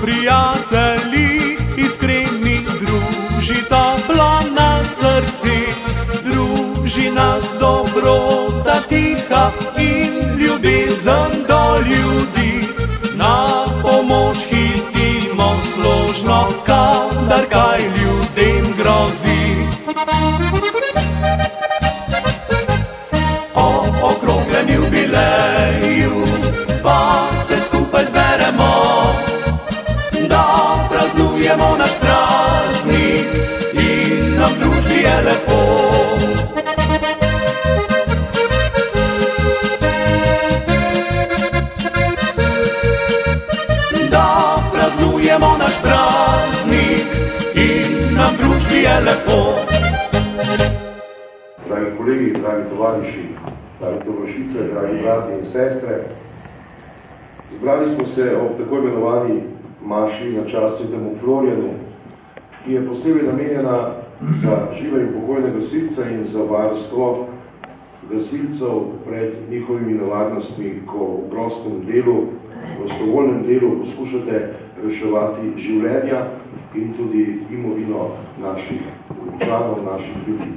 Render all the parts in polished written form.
prijatelji iskreni, druži toplo na srci, druži nas dobrota tiha in ljubezen do ljudi. Na pomoč hitimo složno, kadar kaj ljudem grozi. Ob okroglem jubileju pa se skupaj zberemo, da praznujemo naš praznik in nam v družbi je lepo. Da praznujemo naš praznik in nam v družbi je lepo. Dragi kolegi, dragi tovariši, dragi tovarišice, dragi brati in sestre, zbrali smo se ob tako imenovani maši na čast svetemu Florjanu, ki je posebej namenjena za žive in pokojne gasilce in za varstvo gasilcev pred njihovimi nevarnostmi, ko v prostem delu, v prostovoljnem delu poskušate reševati življenja in tudi imovino naših občanov, naših ljudi.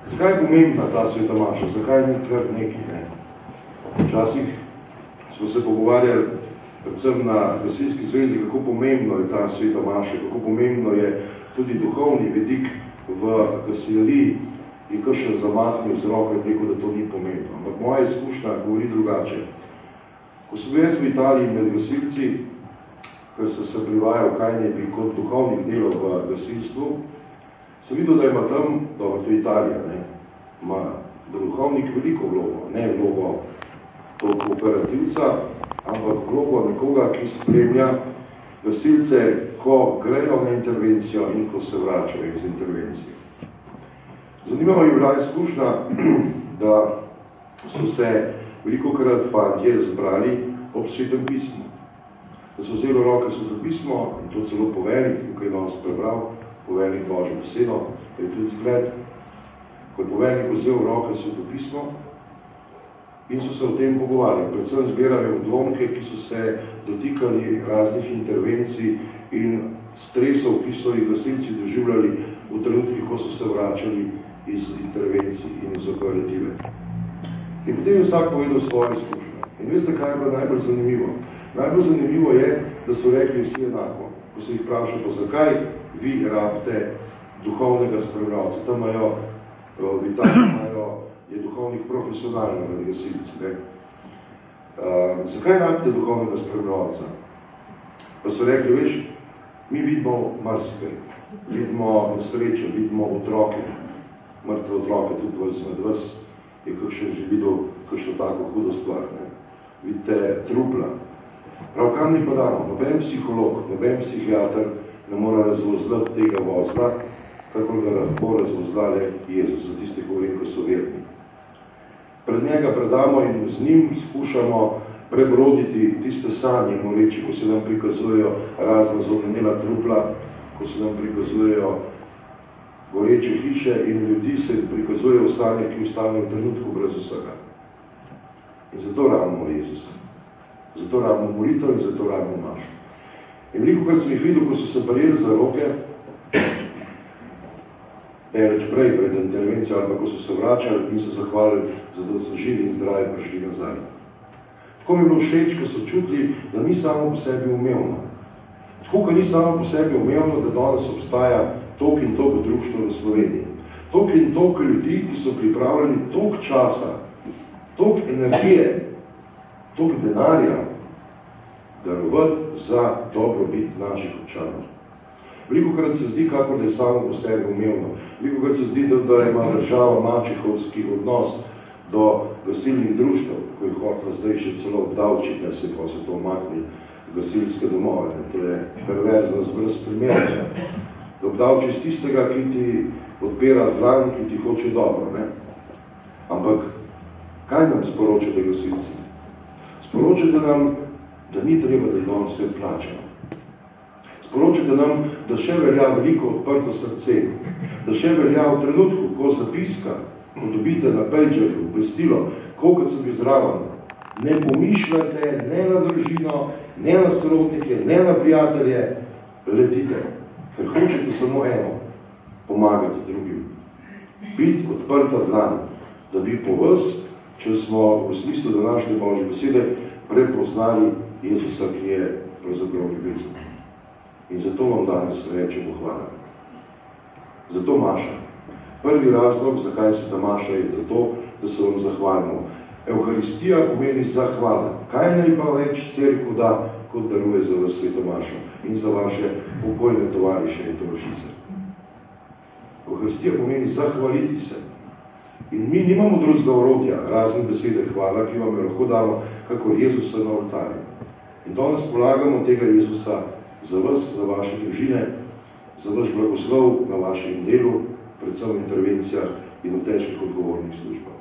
Zakaj je pomembna ta sveta maša? Zakaj ni kar nekaj? Ne? Včasih smo se pogovarjali predvsem na gasilski zvezi, kako pomembno je ta sveta maša, kako pomembno je tudi duhovni vidik v gasileriji in kakšen zamahnil z roko in rekel, da to ni pomembno. Ampak moja izkušnja govori drugače. Ko sem bil jaz v Italiji med gasilci, ker sem se privajal, kaj ne bi kot duhovnik delal v gasilstvu, sem videl, da ima tam, dobro, to je Italija, ne, ima duhovnik veliko vlogo, ne vlogo toliko operativca, ampak vlogo nekoga, ki spremlja gasilce, ko grejo na intervencijo in ko se vračajo iz intervencije. Zanimivo je bila izkušnja, da so se velikokrat fantje zbrali ob svetem pismu. Da so vzeli v roke sveto pismo in to celo poveljnik, tukaj danes prebral, poveljnik Božjo besedo, to je tudi zgled, ko je poveljnik vzel v roke sveto pismo in so se o tem pogovarjali. Predvsem zbirali odlomke, ki so se dotikali raznih intervencij in stresov, ki so jih gasilci doživljali v trenutkih, ko so se vračali iz intervencij in iz operative. In potem je vsak povedal svoje izkušnje. In veste, kaj je bilo najbolj zanimivo? Najbolj zanimivo je, da so rekli vsi enako. Ko se jih vprašal, pa zakaj vi rabite duhovnega spremljalca? Tam imajo, v Italiji imajo, je duhovnik profesionalno med gasilci. Zakaj rabite duhovnega spremljalca? Pa so rekli, veš, mi vidimo marsikaj. Vidimo nesreče, vidimo otroke, mrtve otroke, tudi med vas je kakšen že videl kakšno tako hudo stvar. Ne? Vidite trupla. Prav kam ni pa dano, noben psiholog, noben psihiater ne mora razvozlati tega vozla, kako ga lahko razvozlali Jezus, za tiste, ko so verni. Pred njega predamo in z njim skušamo prebroditi tiste sanje, moreči, ko se nam prikazujejo razna zobnenela trupla, ko se nam prikazujejo goreče hiše in ljudi se prikazujejo sanje, ki ostanejo v trenutku brez vsega. In zato rabimo Jezusa. Zato rabimo molitev in zato rabimo mašo. In velikokrat sem jih videl, ko so se prijeli za roke, več prej pred intervencijo, ali pa ko so se vračali in se zahvalili, zato so živi in zdravi prišli nazaj. Tako mi je bilo všeč, ko so čutili, da ni samo po sebi umevno. Tako, ko ni samo po sebi umevno, da danes obstaja toliko in toliko društvo v Sloveniji. Toliko in toliko ljudi, ki so pripravljeni toliko časa, toliko energije, toliko denarja darovati za dobrobit naših občanov. Velikokrat se zdi, kakor da je samo po sebi umevno. Velikokrat se zdi, da ima država mačehovski odnos do gasilnih društev, ko je hotela zdaj še celo obdavčiti, ne se pa se to omaknili gasilske domove. To je perverzno brez primera. Da obdavčiš tistega, ki ti odpira dlan, ki ti hoče dobro. Ne? Ampak kaj nam sporočate gasilci? Sporočate nam, da ni treba, da je danes vse plačano. Sporočate nam, da še velja veliko odprto srce, da še velja v trenutku, ko zapiska, ko dobite na pagerju obvestilo, koliko sem bil zraven, ne pomišljate ne na družino, ne na sorodnike, ne na prijatelje, letite, ker hočete samo eno, pomagati drugim. Biti odprta dlan, da bi po vas, če smo v smislu današnje Božje besede, prepoznali Jezusa, ki je pravzaprav ljubezen. In zato vam danes rečemo hvala. Zato Maša. Prvi razlog, zakaj so ta Maša, je zato, da se vam zahvalimo. Evharistija pomeni zahvala. Kaj naj pa več cerkev da, kot daruje za vas Sveto Mašo in za vaše pokojne tovariše in tovarišice. Evharistija pomeni zahvaliti se. In mi nimamo drugega orodja, razen besede hvala, ki vam jo lahko damo, kakor Jezusa na oltarju. In danes polagamo tega Jezusa za vas, za vaše družine, za vaš blagoslov na vašem delu, predvsem v intervencijah in v težkih odgovornih službah.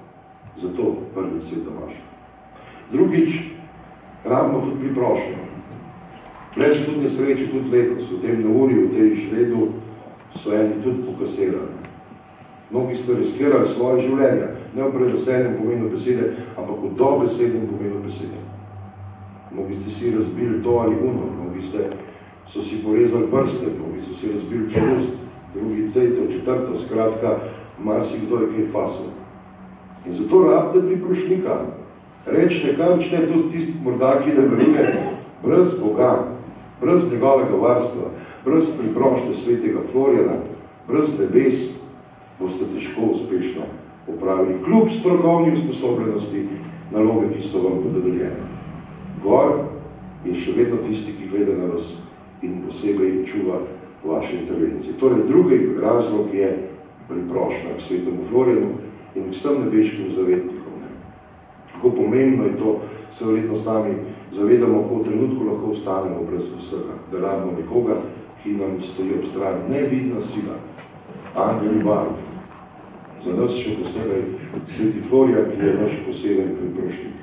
Zato prvi Sveta Maša. Drugič, rabimo tudi priprošnjo. Več tudi nesreče, tudi letos, v tem neurju, v tej šredu, so eni tudi pokasirali. Mnogi ste riskirali svoje življenje, ne v predvesenem pomenu besede, ampak v dobesednem pomenu besede. Mnogi ste si razbili to ali uno, mnogi so si porezali prste, mnogi so si razbili čelost, drugi, tretjo, četrto, skratka, marsikdo je kaj fasal. In zato rabite priprošnika. Rečite, kaj učne tudi tisti morda, ki ne veruje, brez Boga, brez njegovega varstva, brez priprošnje svetega Florjana, brez nebes, boste težko uspešno opravili, kljub strokovni usposobljenosti naloge, ki so vam podeljene. Gor in še vedno tisti, ki gleda na vas in posebej čuva vaše intervencije. Torej, drugi razlog je priprošnja k svetemu Florjanu in k vsem nebeškim zavetnikom. Kako pomembno je to, se verjetno sami zavedamo, ko v trenutku lahko ostanemo brez vsega, da rabimo nekoga, ki nam stoji ob strani. Nevidna sila, angeli barv. Za nas še posebej sveti Florjan, ki je naš poseben priprošnik.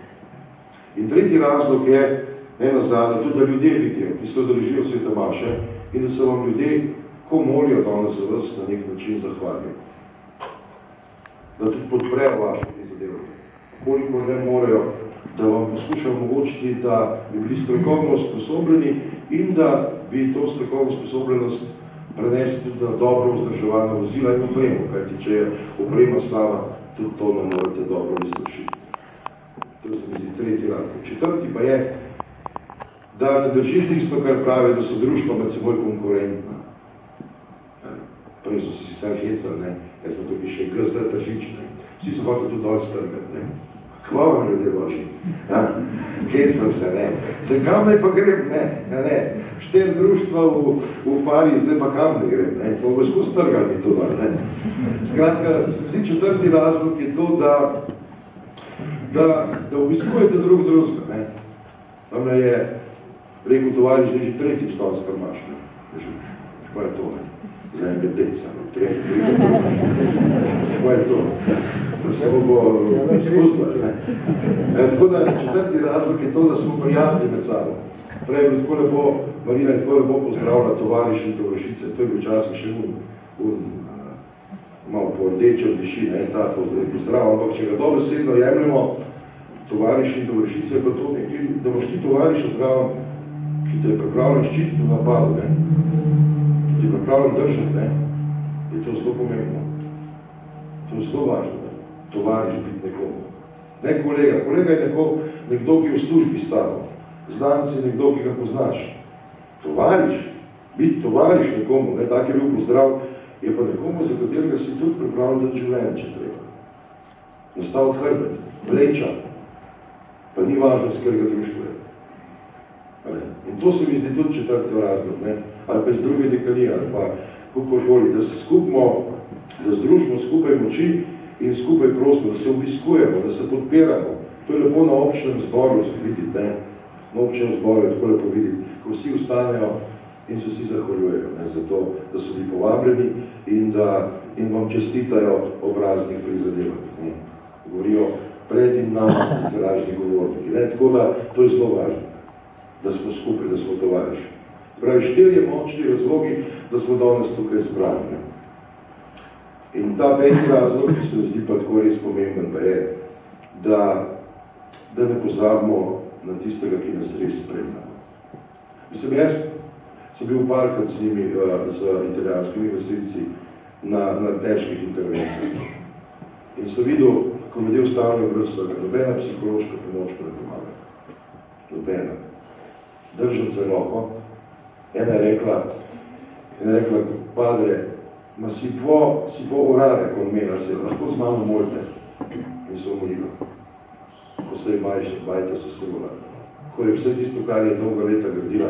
In tretji razlog je, ne nazadnje, tudi da ljudje vidijo, ki se odrežijo Svete Maše in da se vam ljudje, ko molijo danes za vas, na nek način zahvalijo. Da tudi podprejo vaše prizadevanje. Koliko ne morajo, da vam poskušajo omogočiti, da bi bili strokovno usposobljeni in da bi to strokovno usposobljenost prenesli tudi na dobro vzdrževana vozila in opremo, kajti če je oprema slaba, tudi to ne morate dobro izvršiti. To se mi zdi tretji razlog. Četrti pa je, da ne drži tisto, kar pravi, da so društva med seboj konkurentna. Prej so se sicer hecali, ne? Jaz smo tukaj še GZ Tržič, ne? Vsi so hoteli tudi dol strgati, ne? Hvala vam, ljudje Božji. Ja? Hecam se, ne? Se kam naj pa grem, ne? Ja, ne? 4 društva v Fari, zdaj pa kam ne grem, ne? Pa bo skozi strgali mi to dol, ne? Skratka, se mi zdi četrti razlog je to, da obiskujete drug drugega, ne? Tam je rekel tovariš, da je že tretjič danes prmaš, ne? Kaj je to, ne? Za enega deca, ne? Tretjič. Kaj je to? Da se bo izpustili, ne? Tako da četrti razlog je to, da smo prijatelji med sabo. Prej je bilo tako lepo, Marina je tako lepo pozdravila tovariš in tovarišice, to je bil časih še malo po rdeče odliši, ne, ta pozdrav, ampak če ga dobesedno jemljamo, tovariš in tovarišice, je pa to nekaj, da boš ti tovariša zdravo, ki te je pripravljen ščititi v napadu, ne, ki te je pripravljen držati, ne, je to zelo pomembno. To je zelo važno, ne, tovariš biti nekomu. Ne kolega, kolega je nekdo, ki je v službi s tabo, znanci je nekdo, ki ga poznaš. Tovariš, biti tovariš nekomu, ne, tak je bil pozdrav, je pa nekomu, za katerega si tudi pripravljen dati življenje, če treba. Nastaviti hrbet, vleča, pa ni važno, s katerega društva je. In to se mi zdi tudi četrti razlog, ne? Ali pa iz druge dekanije, ali pa kakorkoli, da se skupimo, da združimo skupaj moči in skupaj prosimo, da se obiskujemo, da se podpiramo. To je lepo na občnem zboru videti, ne? Na občnem zboru je tako lepo videti, ko vsi ustanejo in se vsi zahvaljujejo, ne, za to, da so bili povabljeni in vam čestitajo ob raznih prizadevanjih. Govorijo pred in nam izražni govorniki. Tako da to je zelo važno, da smo skupaj, da smo tovariši. Pravi, 4 močni razlogi, da smo danes tukaj zbrani. In ta peti razlog, ki se mi zdi pa tako res pomemben, pa je, da da ne pozabimo na tistega, ki nas res spremlja. Mislim, jaz sem bil parkrat z njimi, z italijanskimi gasilci, na težkih intervencijah. In sem videl, ko ljudje vstavljajo brez vsega, nobena psihološka pomoč ne pomaga. Nobena. Držam za roko. Ena je rekla, padre, ma si po orare con me, se lahko z mano molite. In so molila. Ko se je bajta se srvola. Ko je vse tisto, kar je dolga leta gradila,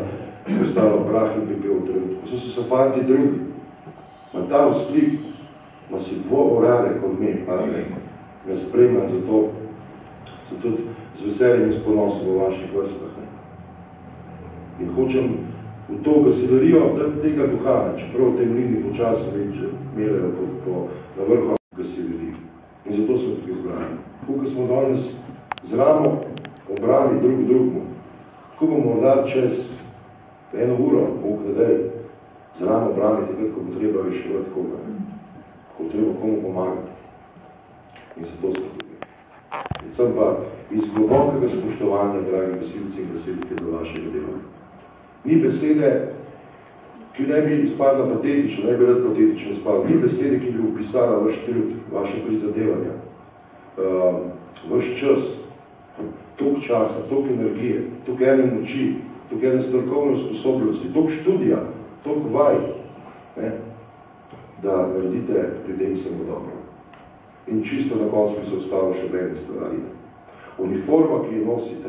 postalo prah in pepel v trenutku. So se fanti drugi. Ma ta vzklik, ma si po orare con me, padre, me spremljam, zato sem tudi z veseljem in s ponosom v vaših vrstah. In hočem v to gasilerijo dati tega duha, čeprav v tem lini počasno melejo na vrhu gasilerijo. In zato smo tukaj zbrani. Tukaj smo danes z ramo obrali drugemu. Tako bomo morda čez 1 uro, Bog ne dej, z ramo obrali takrat, ko bo treba reševati koga. Ko bo treba komu pomagati. In zato smo tukaj. In sem pa iz globokega spoštovanja, dragi gasilci in gasilke, do vašega dela. Ni besede, ki ne bi izpadla patetično, ne bi rad patetično izpadla, ni besede, ki bi opisala vaš trud, vaše prizadevanja, vaš čas, toliko časa, toliko energije, toliko ene moči, toliko ene strokovne sposobnosti, toliko študija, toliko vaj, ne, da naredite ljudem samo dobro. In čisto na koncu bi se ostalo še ene stvari. Uniforma, ki jo nosite,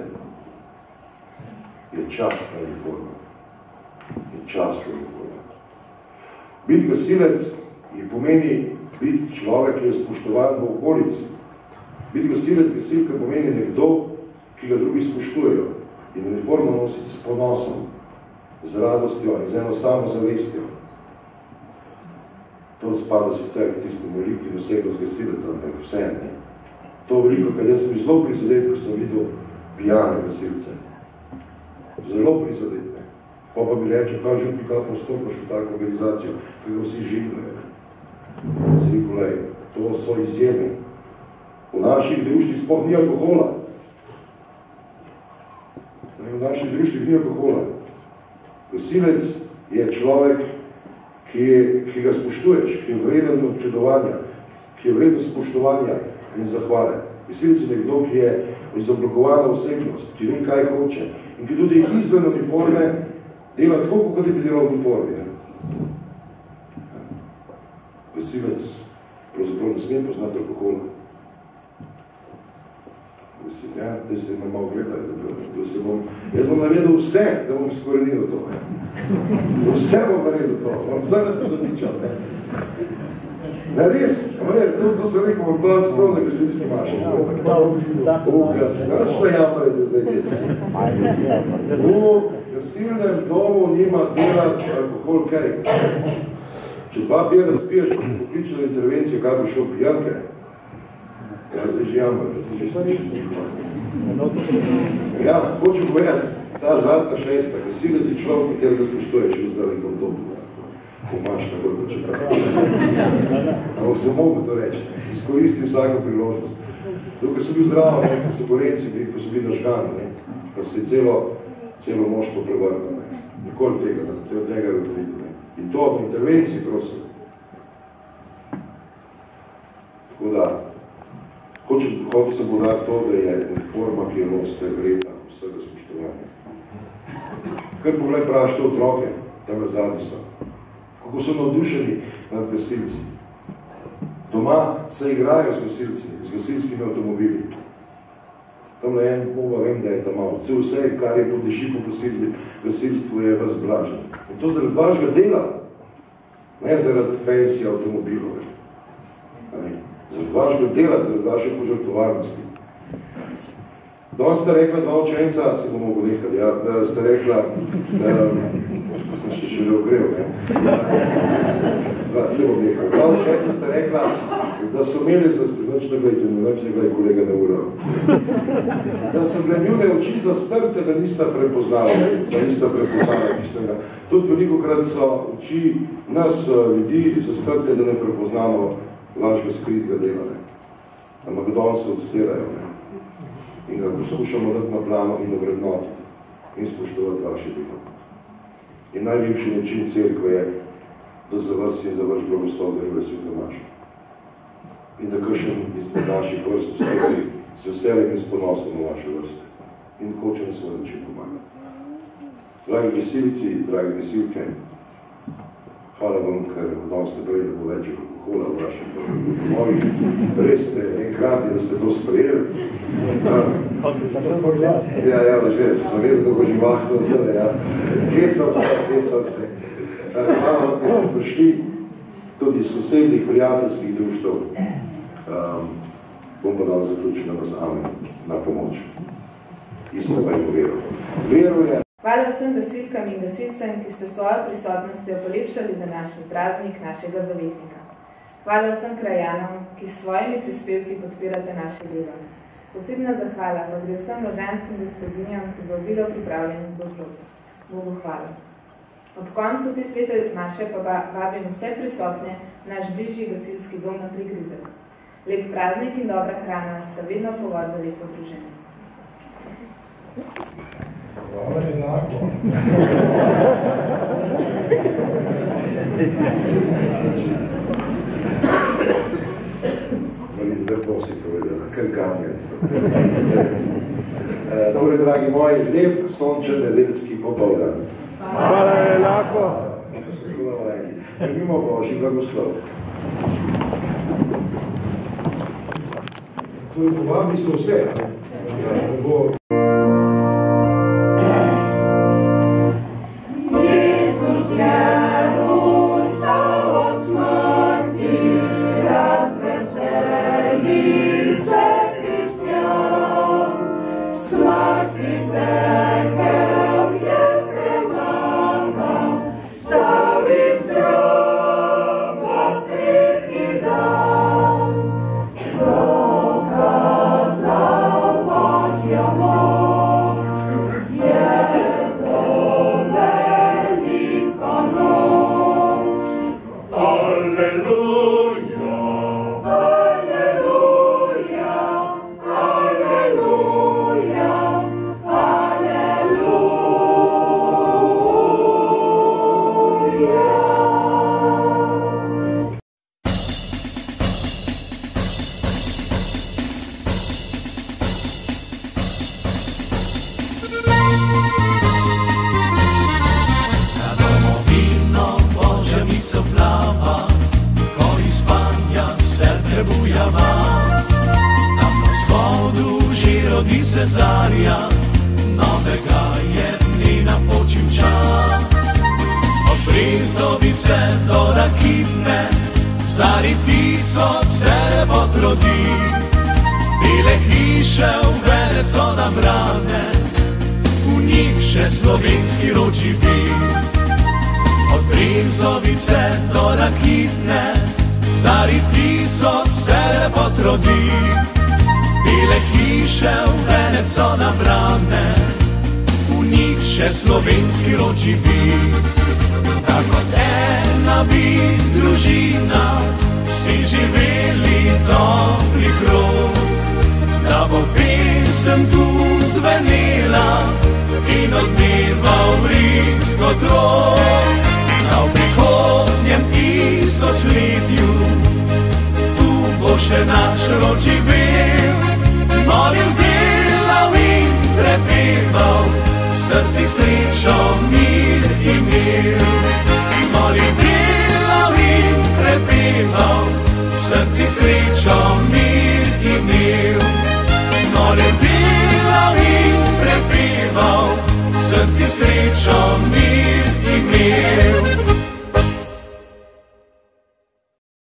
je častna uniforma. Je častna uniforma. Biti gasilec je pomeni biti človek, ki je spoštovan v okolici. Biti gasilec, gasilka pomeni nekdo, ki ga drugi spoštujejo. In uniformo nositi s ponosom, z radostjo in z eno samozavestjo. To spada sicer k tistim veliki dosegov z gasilec, ampak vse ne. To veliko, kad jaz sem zelo prizadet, ko sem videl pijane gasilce. Zelo prizadet. Pa bi reče, kaj že kaj postopaš v tako organizacijo, kaj ga vsi življajo. Zrikolej, to so izjeme. V naših društvih sploh ni alkohola. V naših društvih ni alkohola. Gasilec je človek, ki ga spoštuješ, ki je vreden občudovanja, ki je vreden spoštovanja in zahvale. Gasilec je nekdo, ki je izoblokovana osebnost, ki ve, kaj hoče in ki tudi izven uniforme dela tako, kot je bi delal v uniformi. Gasilec pravzaprav ne sme poznati alkohola. Ja, da ste me malo gledali, jaz bom naredil vse, da bom izkorenil to. Vse bom naredil to. Bom zdaj ne zapičal. Ne, res, to sem rekel v koncu prav na gasilski maši. Šta jamrajte zdaj, deci? V gasilnem domu nima delati alkohol kaj. Če 2 bira spiješ, ko pokliče na intervencijo, kaj bi šel pijanke? Ja, zdaj že jamrajte, zdaj že slišite. Ja, hočem povedati, ta zadnja 6. gasilec je človek, katerega spoštuje, če zdaj bom dobro. Pomaš na vrlo čeprav. Ampak sem mogel to reči. Izkoristim vsako priložnost. Tukaj sem bil zdravo, ko so gorenci, ko so bili nažgani, pa se je celo moštvo prevrlo. Nikoli tega, to je od njega odvidno. In to od intervencij, prosim. Tako da, hotel sem podati to, da je uniforma, ki je nosite vredna vsega spoštovanja. Kar pogled prašite otroke, tam zadnji so. Kako so navdušeni nad gasilci. Doma se igrajo z gasilci, z gasilskimi avtomobili. Tamle en boga vem, da je tam malo. Vse, kar je podeši po gasilstvu, je razblažen. In to zaradi vašega dela, ne zaradi fancy avtomobilov. Zaradi vašega dela, zaradi vaše požrtvovarnosti. Danes ste rekla 2 učenca, se bomo mogli nekaj, ja, ste rekla, pa sem še želel grev, ne? Se bom nekaj. 2 učenca ste rekla, da so imeli, več ne gledaj kolega na uro, da so bile njune oči zastrte, da nista prepoznala istega. Tudi velikokrat so oči nas ljudi zastrte, da ne prepoznamo vašega skritega dela, ne? Ampak danes se odstirajo, ne? in ga poskušamo dati na plano in ovrednotiti in spoštovati vaše delo. In najljubši način cerkve je, da za vas in za vaš blagoslov daruje Sveta Maša. In da kakšen izmed naših vrst vstopi s veseljem in s ponosom v vaše vrste. In hoče na svoj način pomagati. Dragi gasilci, dragi gasilke, hvala vam, ker danes naprej ne bo več alkohola v vašem domovih. Res ste enkratni, da ste to sprejeli. Ja, že, sem vedel, da bo živahno zdaj, ja. Kecam se. Hvala vam, da ste prišli tudi iz sosednjih prijateljskih društev. Bom pa dal zaključeno vas amen na pomoč. Isto pa jim vero. Hvala vsem gasilkam in gasilcem, ki ste svojo prisotnostjo polepšali današnji praznik našega zavetnika. Hvala vsem krajanom, ki s svojimi prispevki podpirate naše delo. Posebna zahvala pa gre vsem ložanskim gospodinjam za obilo pripravljenih dobrot. Bogu hvala. Ob koncu te svete maše pa vabim vse prisotne v naš bližji gasilski dom na Prigrizek. Lep praznik in dobra hrana sta vedno povod za lepo druženje. Hvala enako. Lepo si povedala, kar ganjec. Torej, dragi moji, lep sončen nedeljski popoldan. Hvala enako. Primimo Božji blagoslov. Torej, povabili smo vse. Slovenski rod živi, tako ena bi družina, vsi živeli topli krog, da bo pesem tu zvenela in odmeva v rimsko drog. Na v prihodnjem tisočletju tu bo še naš rod živel.